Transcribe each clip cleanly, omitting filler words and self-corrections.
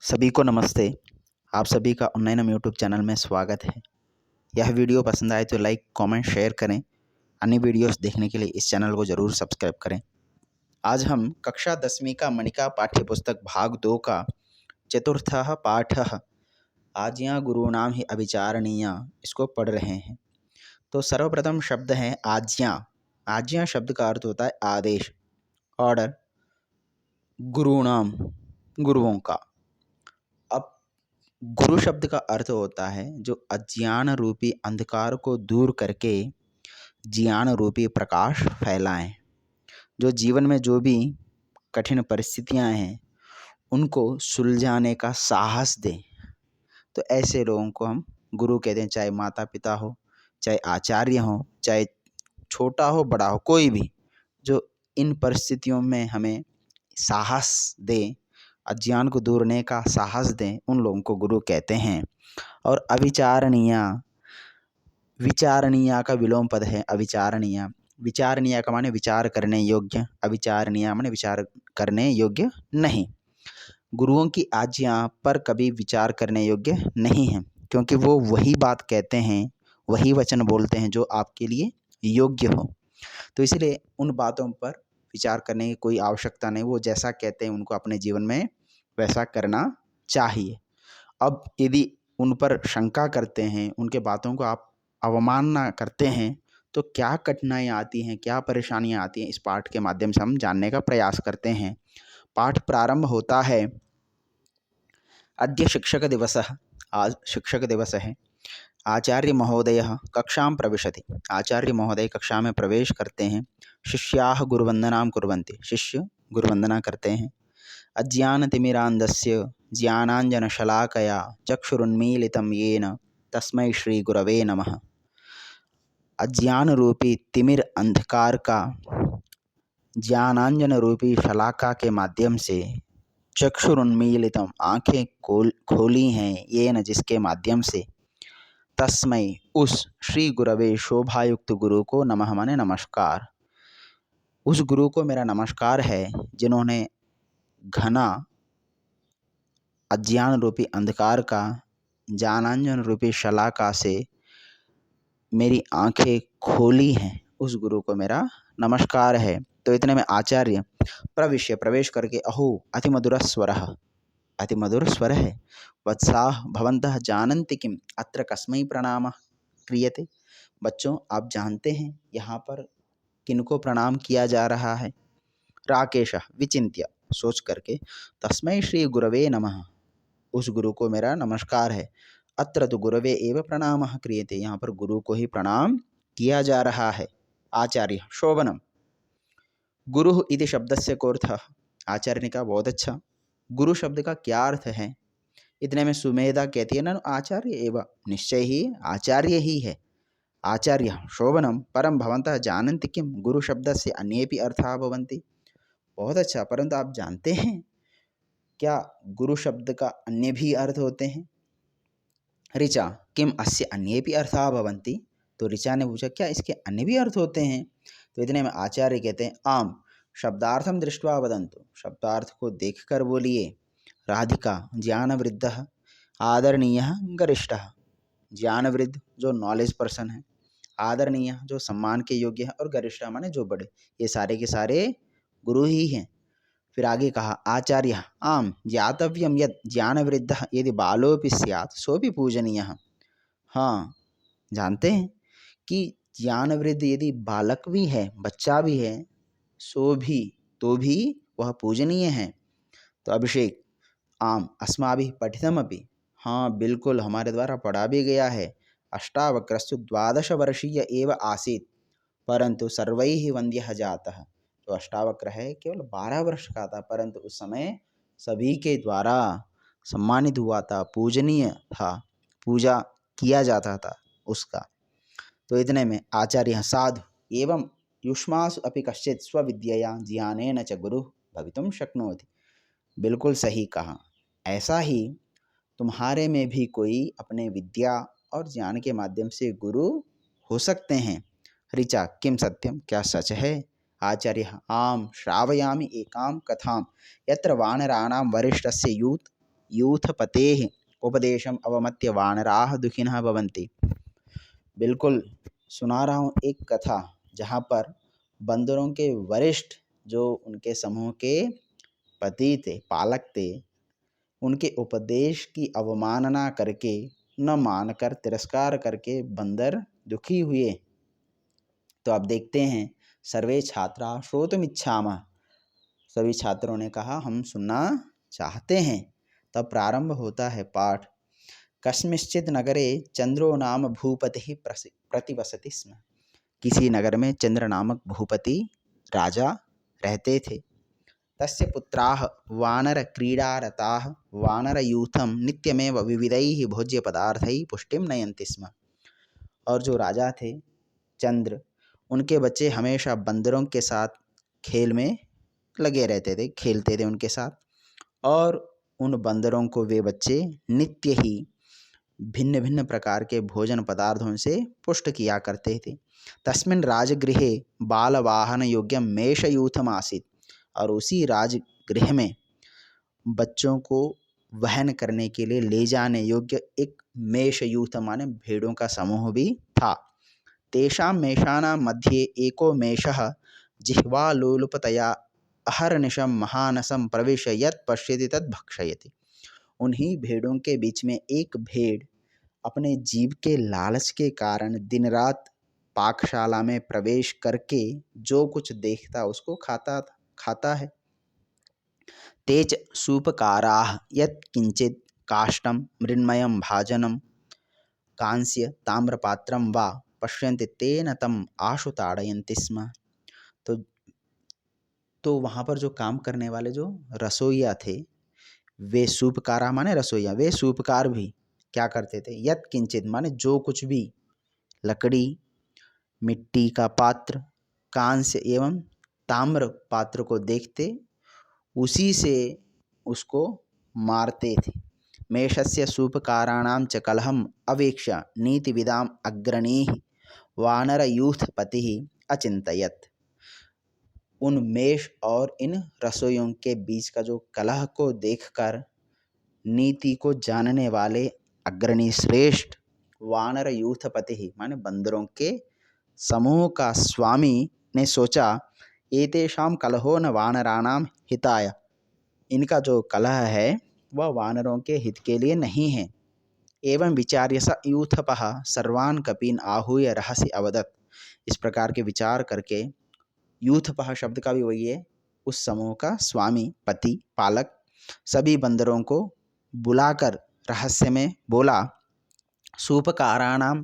सभी को नमस्ते। आप सभी का उन्नयनम यूट्यूब चैनल में स्वागत है। यह वीडियो पसंद आए तो लाइक कमेंट शेयर करें। अन्य वीडियोस देखने के लिए इस चैनल को ज़रूर सब्सक्राइब करें। आज हम कक्षा 10वीं का मणिका पाठ्यपुस्तक भाग 2 का चतुर्थः पाठः आज्ञा गुरूणाम ही अभिचारणीया इसको पढ़ रहे हैं। तो सर्वप्रथम शब्द है आज्ञा। आज्ञा शब्द का अर्थ होता है आदेश, ऑर्डर। गुरूणाम गुरुओं का। अब गुरु शब्द का अर्थ होता है जो अज्ञान रूपी अंधकार को दूर करके ज्ञान रूपी प्रकाश फैलाएं। जो जीवन में जो भी कठिन परिस्थितियां हैं उनको सुलझाने का साहस दें, तो ऐसे लोगों को हम गुरु कहते हैं। चाहे माता पिता हो, चाहे आचार्य हो, चाहे छोटा हो बड़ा हो, कोई भी जो इन परिस्थितियों में हमें साहस दे, अज्ञान को दूर करने का साहस दें, उन लोगों को गुरु कहते हैं। और अविचारणीय, विचारणीय का विलोम पद है अविचारणीय। विचारणीय का माने विचार करने योग्य, अविचारणीय माने विचार करने योग्य नहीं। गुरुओं की आज्ञा पर कभी विचार करने योग्य नहीं है, क्योंकि वो वही बात कहते हैं, वही वचन बोलते हैं जो आपके लिए योग्य हो। तो इसलिए उन बातों पर विचार करने की कोई आवश्यकता नहीं। वो जैसा कहते हैं उनको अपने जीवन में वैसा करना चाहिए। अब यदि उन पर शंका करते हैं, उनके बातों को आप अवमानना करते हैं, तो क्या कठिनाइयाँ आती हैं, क्या परेशानियाँ आती हैं, इस पाठ के माध्यम से हम जानने का प्रयास करते हैं। पाठ प्रारंभ होता है अद्य शिक्षक दिवसः, आज शिक्षक दिवस है। आचार्य महोदय कक्षां प्रविशति, आचार्य महोदय कक्षा में प्रवेश करते हैं। शिष्याः गुरुवंदनां कुर्वन्ति, शिष्य गुरुवंदना करते हैं। अज्ञानतिमिरान्धस्य ज्ञानाञ्जनशलाकया चक्षुरुन्मीलितं येन तस्मै श्री गुरवे नमः। अज्ञान रूपी तिमिर अंधकार का ज्ञानांजन रूपी शलाका के माध्यम से चक्षुरुन्मीलितम आंखें खोली हैं, ये न जिसके माध्यम से तस्मै उस श्री गुरवे शोभायुक्त गुरु को नमः माने नमस्कार। उस गुरु को मेरा नमस्कार है जिन्होंने घना अज्ञान रूपी अंधकार का ज्ञानांजन रूपी शलाका से मेरी आंखें खोली हैं, उस गुरु को मेरा नमस्कार है। तो इतने में आचार्य प्रविश्य प्रवेश करके अहो अतिमधुर स्वरः, अतिमधुर स्वर है। वत्साः भवन्तः जानन्ति किम अत्र कस्मै प्रणामः क्रियते। बच्चों आप जानते हैं यहाँ पर किनको प्रणाम किया जा रहा है। राकेशः विचिन्त्य सोच करके तस्मै श्री गुरवे नमः, उस गुरु को मेरा नमस्कार है। अत्र तो गुरवे एव प्रणामः क्रियते, यहाँ पर गुरु को ही प्रणाम किया जा रहा है। आचार्य शोभनम, गुरु इति शब्दस्य कोऽर्थः, आचार्य ने कहा बहुत अच्छा, गुरु शब्द का क्या अर्थ है। इतने में सुमेधा कहती है ना आचार्य एवं, निश्चय ही आचार्य ही है। आचार्य शोभनम परम भवन्तः जानन्ति किम गुरु शब्दस्य अन्येपि अर्थाः भवन्ति। बहुत अच्छा, परंतु आप जानते हैं क्या गुरु शब्द का अन्य भी अर्थ होते हैं। ऋचा किम अस्य अन्येपि अर्थाः भवन्ति, तो ऋचा ने पूछा क्या इसके अन्य भी अर्थ होते हैं। तो इतने में आचार्य कहते हैं आम शब्दार्थम दृष्ट्वा वदन्तु, शब्दार्थ को देखकर बोलिए। राधिका ज्ञान वृद्धः आदरणीयः गरिष्ठः, ज्ञान वृद्ध जो नॉलेज पर्सन है, आदरणीय जो सम्मान के योग्य है, और गरिष्ठ माने जो बड़े, ये सारे के सारे गुरु ही हैं। फिर आगे कहा आचार्य आम ज्ञातव्यम यद ज्ञान वृद्धः यदि बालोपि स्यात् सोपि पूजनीयः। हाँ जानते हैं कि ज्ञान वृद्ध यदि बालक भी है, बच्चा भी है, सो भी तो भी वह पूजनीय है। तो अभिषेक आम अस्माभिः पठितमपि, हाँ बिल्कुल हमारे द्वारा पढ़ा भी गया है। अष्टावक्रस्तु 12 वर्षीय एव आसीत् परंतु सर्वैः वन्द्यः जातः, तो अष्टावक्र है केवल 12 वर्ष का था, परंतु उस समय सभी के द्वारा सम्मानित हुआ था, पूजनीय था, पूजा किया जाता था उसका। तो इतने में आचार्य साधु एवं युष्मासु अपि कश्चित् स्वविद्यया ज्ञानेन च गुरु भवितुं शक्नोति। बिल्कुल सही कहा, ऐसा ही तुम्हारे में भी कोई अपने विद्या और ज्ञान के माध्यम से गुरु हो सकते हैं। ऋचा किम सत्यम, क्या सच है। आचार्य आम श्रावयामि एकां कथां यत्र वानराणां वरिष्ठस्य यूथ यूथपतेः उपदेशम अवमत्य वानराः दुखिनः भवन्ति। बिल्कुल सुना रहा हूँ एक कथा, जहाँ पर बंदरों के वरिष्ठ जो उनके समूह के पति थे, पालक थे, उनके उपदेश की अवमानना करके, न मानकर तिरस्कार करके बंदर दुखी हुए। तो आप देखते हैं, सर्वे छात्रा श्रोतुमिच्छामः, सभी छात्रों ने कहा हम सुनना चाहते हैं। तब प्रारंभ होता है पाठ। कस्मिंश्चित् नगरे चंद्रो नाम भूपतिः प्रतिवसति स्म। किसी नगर में चंद्र नामक भूपति राजा रहते थे। तस्य पुत्राः वानर क्रीडारताः वानरयूथं नित्यमेव विविधैः भोज्यपदार्थैः पुष्टिं नयन्ति स्म। और जो राजा थे चंद्र, उनके बच्चे हमेशा बंदरों के साथ खेल में लगे रहते थे, खेलते थे उनके साथ, और उन बंदरों को वे बच्चे नित्य ही भिन्न भिन्न प्रकार के भोजन पदार्थों से पुष्ट किया करते थे। तस्मिन् राजगृहे बालवाहन योग्यम मेषयूथम आसीत्। और उसी राजगृह में बच्चों को वहन करने के लिए ले जाने योग्य एक मेषयूथ माने भेड़ों का समूह भी था। तेषां मेषानां मध्ये एको मेषः जिह्वालोलुपतया अहर्निशं महानसं प्रविश्य यत् पश्यति तद् भक्षयति। उन्हीं भेड़ों के बीच में एक भेड़ अपने जीव के लालच के कारण दिन रात पाकशाला में प्रवेश करके जो कुछ देखता उसको खाता है। तेज सूपकाराः यत् किंचित् काष्ठं मृण्मयं भाजनं कांस्य ताम्रपात्रं वा पश्यन्ति तेन तम आशु ताड़यन्ति स्म। तो वहाँ पर जो काम करने वाले जो रसोइया थे, वे सूपकारा माने रसोइया, वे सूपकार भी क्या करते थे, यत् किंचित माने जो कुछ भी, लकड़ी, मिट्टी का पात्र, कांस्य एवं ताम्र पात्र को देखते उसी से उसको मारते थे। मेषस्य सूपकाराणां च कलहम अवेक्ष्य नीतिविदाम अग्रणीः वानरयूथपतिः अचिंतयत्। उन मेष और इन रसोइयों के बीच का जो कलह को देखकर नीति को जानने वाले अग्रणी श्रेष्ठ वानर यूथपति माने बंदरों के समूह का स्वामी ने सोचा, एतेषां कलहो न वानराणाम हिताय। इनका जो कलह है वह वानरों के हित के लिए नहीं है। एवं विचार्य स यूथपः सर्वान् कपीन् आहूय रहसि अवदत्। इस प्रकार के विचार करके यूथपः शब्द का भी वही है, उस समूह का स्वामी, पति, पालक सभी बंदरों को बुलाकर रहस्य में बोला, सूपकाराणां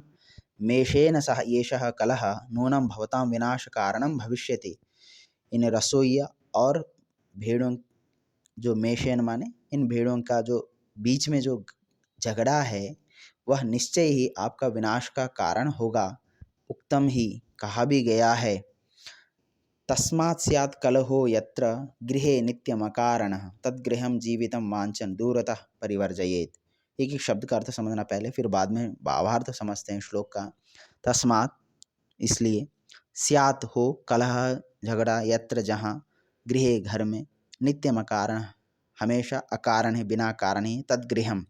मेषेन सह एषः कलह नूनं भवतां विनाश कारणं भविष्यति। इन रसोइया और भेड़ों, जो मेषेन माने इन भेड़ों का जो बीच में जो झगड़ा है वह निश्चय ही आपका विनाश का कारण होगा। उक्तम ही कहा भी गया है, तस्मात् स्यात् कलहो यत्र गृहे नित्यम अकारणः तद्गृहं जीवितं वांछन् दूरतः परिवर्जयेत्। एक एक शब्द का अर्थ समझना पहले, फिर बाद में भावार्थ समझते हैं श्लोक का। तस्मात् इसलिए, स्यात् हो कलह झगड़ा, यत्र जहाँ, गृहे घर में, नित्यम अकारण हमेशा अकारण है, बिना कारण ही, तद्गृहम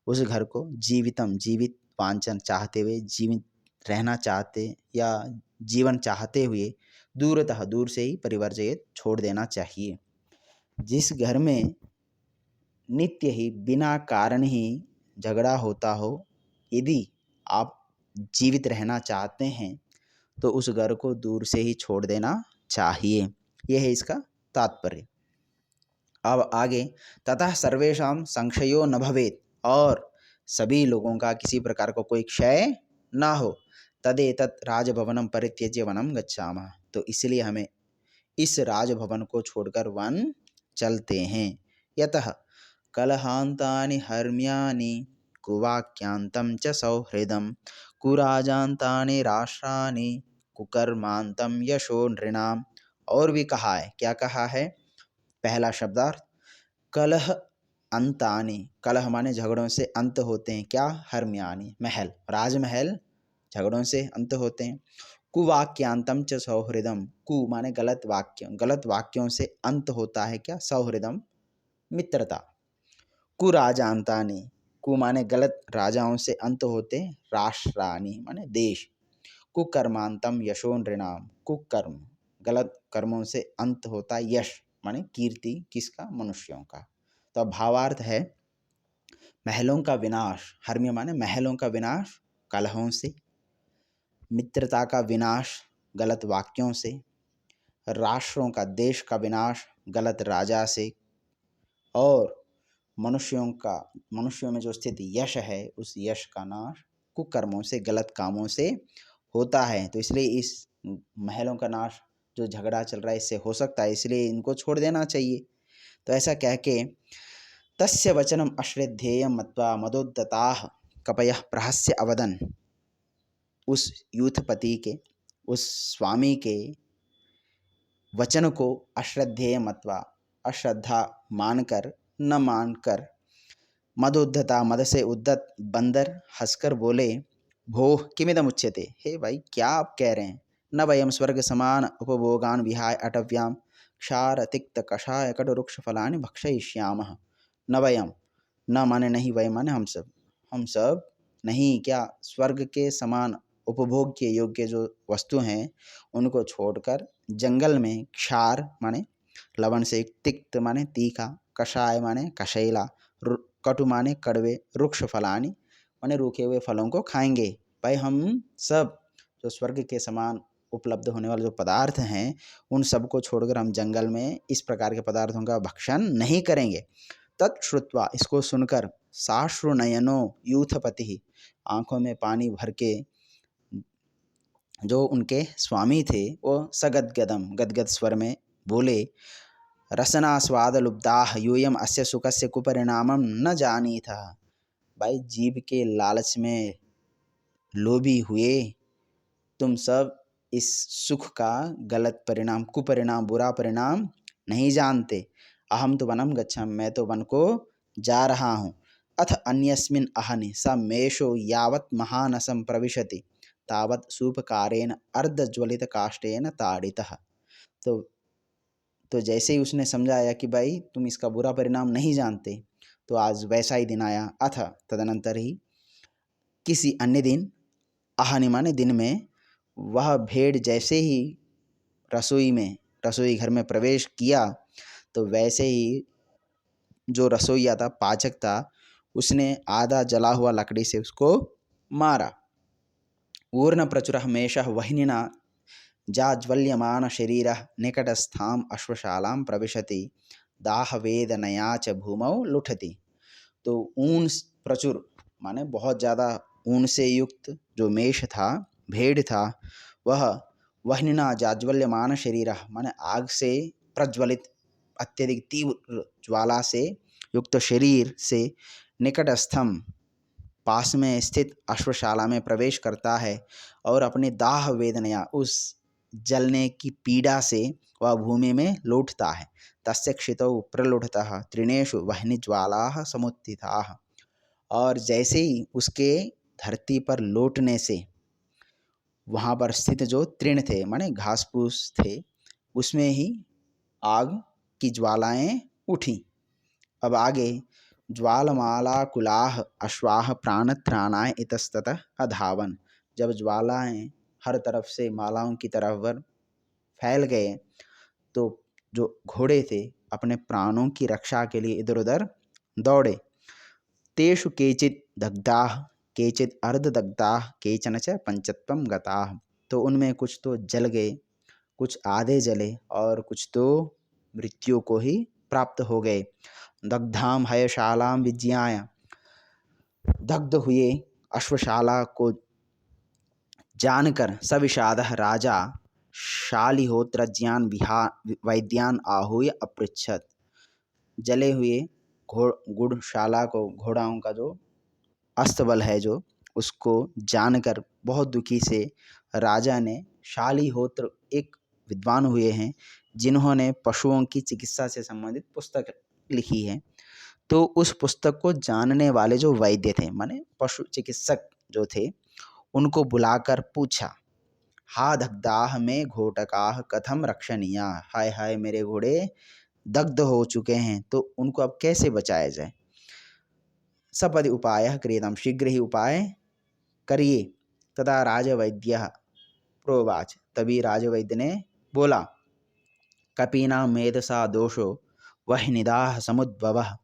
उस घर को, जीवितम जीवित, वांछन चाहते हुए, जीवित रहना चाहते या जीवन चाहते हुए, दूरतः दूर से ही, परिवर्जयेत छोड़ देना चाहिए। जिस घर में नित्य ही बिना कारण ही झगड़ा होता हो, यदि आप जीवित रहना चाहते हैं तो उस घर को दूर से ही छोड़ देना चाहिए। यह है इसका तात्पर्य। अब आगे, ततः सर्वेषां संशयो न भवेत्, और सभी लोगों का किसी प्रकार का कोई क्षय ना हो। तदेतत् राजभवनं परित्यज्य वनं गच्छामः। तो इसलिए हमें इस राजभवन को छोड़कर वन चलते हैं। यतः कलहान्तानि हर्म्यानि कुवाक्यांतं च सौहृदं कुराजान्तानि राष्ट्राणि कुकर्मान्तं यशो नृणाम। और भी कहा है, क्या कहा है? पहला शब्दार्थ, कलह अंतानि, कलह माने झगड़ों से अंत होते हैं। क्या? हर्म्यानि महल, राजमहल झगड़ों से अंत होते हैं। कुवाक्यांतम च सौहृदम, कु माने गलत वाक्य, गलत वाक्यों से अंत होता है क्या? सौहृदम मित्रता। कुराजान्तानि, कु माने गलत राजाओं से अंत होते राष्ट्रानि माने देश। कुकर्मांतम यशो नृणाम, कुकर्म गलत कर्मों से अंत होता यश माने कीर्ति, किसका? मनुष्यों का। तो भावार्थ है महलों का विनाश, हर्म्य माने महलों का विनाश कलहों से, मित्रता का विनाश गलत वाक्यों से, राष्ट्रों का, देश का विनाश गलत राजा से, और मनुष्यों में जो स्थित यश है उस यश का नाश कुकर्मों से, गलत कामों से होता है। तो इसलिए इस महलों का नाश जो झगड़ा चल रहा है इससे हो सकता है, इसलिए इनको छोड़ देना चाहिए। तो ऐसा कह के तस्य वचनम अश्रद्धेयम मत्वा मदोद्धताः कपयः प्रहस्य अवदन्, उस यूथपति के, उस स्वामी के वचन को अश्रद्धेय मत्वा, अश्रद्धा मानकर, न मानकर, मदोद्धता मद से उद्धत बंदर हंसकर बोले, भोः किमिदम उच्यते, हे भाई क्या आप कह रहे हैं? न वयम स्वर्ग समान उपभोगान विहाय अटव्याम क्षार तिक्त कषाय कटु रुक्ष फलानि भक्षयिष्यामः। न वयम, न माने नहीं, वयम माने हम सब नहीं क्या स्वर्ग के समान उपभोग के योग्य जो वस्तु हैं उनको छोड़कर जंगल में क्षार माने लवण से, तिक्त माने तीखा, कषाय माने कशैला, कटु माने कड़वे, रुक्ष फलानि माने रूखे हुए फलों को खाएंगे। भाई हम सब जो स्वर्ग के समान उपलब्ध होने वाले जो पदार्थ हैं उन सबको छोड़कर हम जंगल में इस प्रकार के पदार्थों का भक्षण नहीं करेंगे। तत्श्रुत्वा, इसको सुनकर, साश्रुनयनो यूथपति, आंखों में पानी भर के जो उनके स्वामी थे वो सगद्गदम, गदगद स्वर में बोले, रसनास्वाद लुब्धाः यूयम अस्य सुखस्य कुपरिणामम न जानीतः। भाई जीभ के लालच में लोभी हुए तुम सब इस सुख का गलत परिणाम, कुपरिणाम, बुरा परिणाम नहीं जानते। अहम तो वनम गच्छामि, मैं तो वन को जा रहा हूँ। अथ अन्यस्मिन् अहनि स मेषो यावत् महानसं प्रविशति तावत् सूपकारेण अर्धज्वलित काष्ठेन ताडितः। तो जैसे ही उसने समझाया कि भाई तुम इसका बुरा परिणाम नहीं जानते, तो आज वैसा ही दिन आया। अथ तदनंतर ही, किसी अन्य दिन, आहनि माने दिन में, वह भेड़ जैसे ही रसोई घर में प्रवेश किया तो वैसे ही जो रसोईया था, पाचक था, उसने आधा जला हुआ लकड़ी से उसको मारा। ऊर्ण प्रचुरः मेषः वह्निना जाज्वल्यमान शरीरः निकटस्थाम अश्वशालां प्रविशति दाहवेदनया च भूमौ लुठति। तो ऊन प्रचुर माने बहुत ज़्यादा ऊन से युक्त जो मेष था, भेड़ था, वह वह्निना जाज्वल्यमान शरीरः माने आग से प्रज्वलित, अत्यधिक तीव्र ज्वाला से युक्त शरीर से, निकटस्थम पास में स्थित अश्वशाला में प्रवेश करता है और अपने दाह वेदनया, उस जलने की पीड़ा से वह भूमि में लौटता है। तस्य क्षितौ प्रलुठतः तृणेषु वह्निज्वालाः समुत्थिताः, और जैसे ही उसके धरती पर लौटने से वहाँ पर स्थित जो तृण थे माने घास फूस थे, उसमें ही आग की ज्वालाएं उठी। अब आगे, ज्वालमालाकुलाः अश्वाः प्राणत्राणाय इतस्ततः अधावन, जब ज्वालाएं हर तरफ से मालाओं की तरफ फैल गए तो जो घोड़े थे अपने प्राणों की रक्षा के लिए इधर उधर दौड़े। तेषु केचित् दग्धाः केचित् अर्धदग्धाः केचन च पंचत्वं गताः, तो उनमें कुछ तो जल गए, कुछ आधे जले और कुछ तो मृत्यु को ही प्राप्त हो गए। दग्धाम हयशालाम विज्ञाय, दग्ध हुए अश्वशाला को जानकर सविषादः राजा शालिहोत्रज्ञान वैद्यान आहूय अपृच्छत। जले हुए गुड़शाला को, घोड़ाओं का जो अस्तबल है जो, उसको जानकर बहुत दुखी से राजा ने शालिहोत्र, एक विद्वान हुए हैं जिन्होंने पशुओं की चिकित्सा से संबंधित पुस्तक लिखी है, तो उस पुस्तक को जानने वाले जो वैद्य थे माने पशु चिकित्सक जो थे, उनको बुलाकर पूछा, हा दग्धाः में घोटकाः कथम रक्षणीया, हाय हाय मेरे घोड़े दग्ध हो चुके हैं, तो उनको अब कैसे बचाया जाए। सपदि उपायः क्रियताम्, शीघ्र ही उपाय करिए। तदा राजवैद्यः प्रोवाच, तभी राजवैद्य ने बोला, कपीनां मेधसा दोषो वह्निदाः समुद्भवः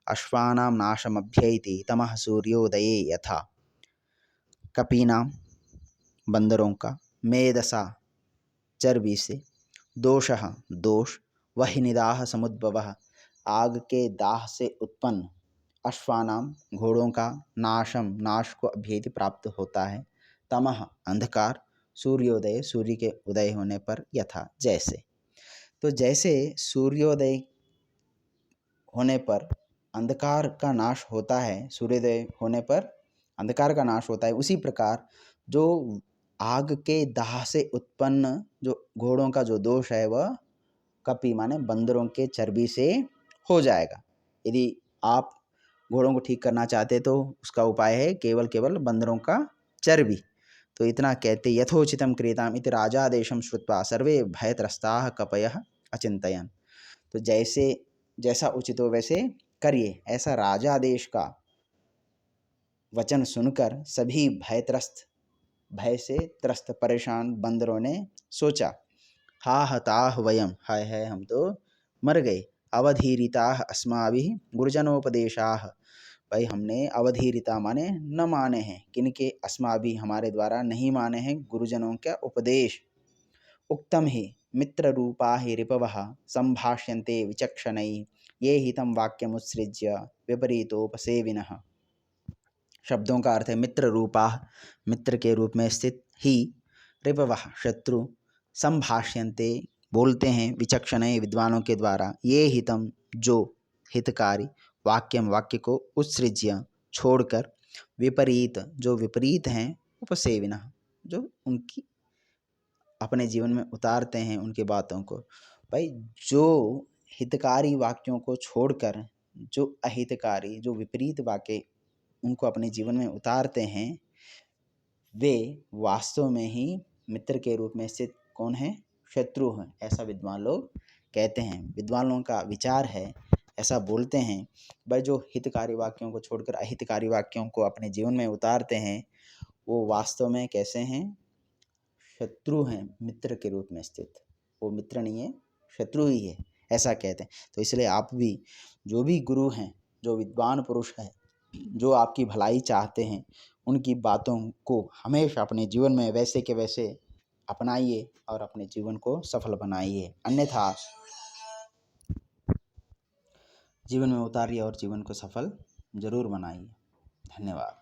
अश्वानां नाशमभ्यैति तमः सूर्योदये यथा। कपीनां बंदरों का, मेधसा चर्बी से, दोषः दोष, वह्निदाः समुद्भवः आग के दाह से उत्पन्न, अश्वानाम घोड़ों का, नाशम नाश को अभ्येति प्राप्त होता है, तमः अंधकार, सूर्योदय सूर्य के उदय होने पर, यथा जैसे। तो जैसे सूर्योदय होने पर अंधकार का नाश होता है, सूर्योदय होने पर अंधकार का नाश होता है, उसी प्रकार जो आग के दाह से उत्पन्न जो घोड़ों का जो दोष है वह कपी माने बंदरों के चर्बी से हो जाएगा। यदि आप घोड़ों को ठीक करना चाहते तो उसका उपाय है केवल बंदरों का चर्बी। तो इतना कहते यथोचितं क्रियताम् इति राजादेशं श्रुत्वा सर्वे भयत्रस्ताः कपयः अचिन्तयन्। तो जैसा उचित हो वैसे करिए, ऐसा राजादेश का वचन सुनकर सभी भय से त्रस्त परेशान बंदरों ने सोचा, हा हताः वयम, हाय है हम तो मर गए, अवधीरिताः अस्माभिः गुरुजनोपदेशाः, भाई हमने अवधीरिता माने न माने हैं, किनके, अस्माभि हमारे द्वारा नहीं माने हैं गुरुजनों का उपदेश। उक्तम ही मित्र रूपा ही रिपवः संभाष्यन्ते विचक्षणैः ये हितं वाक्यमुत्सृज्य विपरीतोपसेविनः। शब्दों का अर्थ है मित्र रूपा, मित्र के रूप में स्थित, ही रिपवः शत्रु, संभाष्यन्ते बोलते हैं, विचक्षण विद्वानों के द्वारा, ये हितम जो हितकारी, वाक्यम वाक्य को, उत्सृज्य छोड़कर, विपरीत जो विपरीत हैं, उपसेविनः जो उनकी अपने जीवन में उतारते हैं उनकी बातों को। भाई जो हितकारी वाक्यों को छोड़कर जो अहितकारी जो विपरीत वाक्य उनको अपने जीवन में उतारते हैं, वे वास्तव में ही मित्र के रूप में स्थित कौन है, शत्रु हैं, ऐसा विद्वान लोग कहते हैं। विद्वान लोगों का विचार है, ऐसा बोलते हैं। भाई जो हितकारी वाक्यों को छोड़कर अहितकारी वाक्यों को अपने जीवन में उतारते हैं वो वास्तव में कैसे हैं, शत्रु हैं, मित्र के रूप में स्थित। वो मित्र नहीं है, शत्रु ही है, ऐसा कहते हैं। तो इसलिए आप भी जो भी गुरु हैं, जो विद्वान पुरुष हैं, जो आपकी भलाई चाहते हैं, उनकी बातों को हमेशा अपने जीवन में वैसे के वैसे अपनाइए और अपने जीवन को सफल बनाइए, अन्यथा जीवन में उतारिए और जीवन को सफल जरूर बनाइए। धन्यवाद।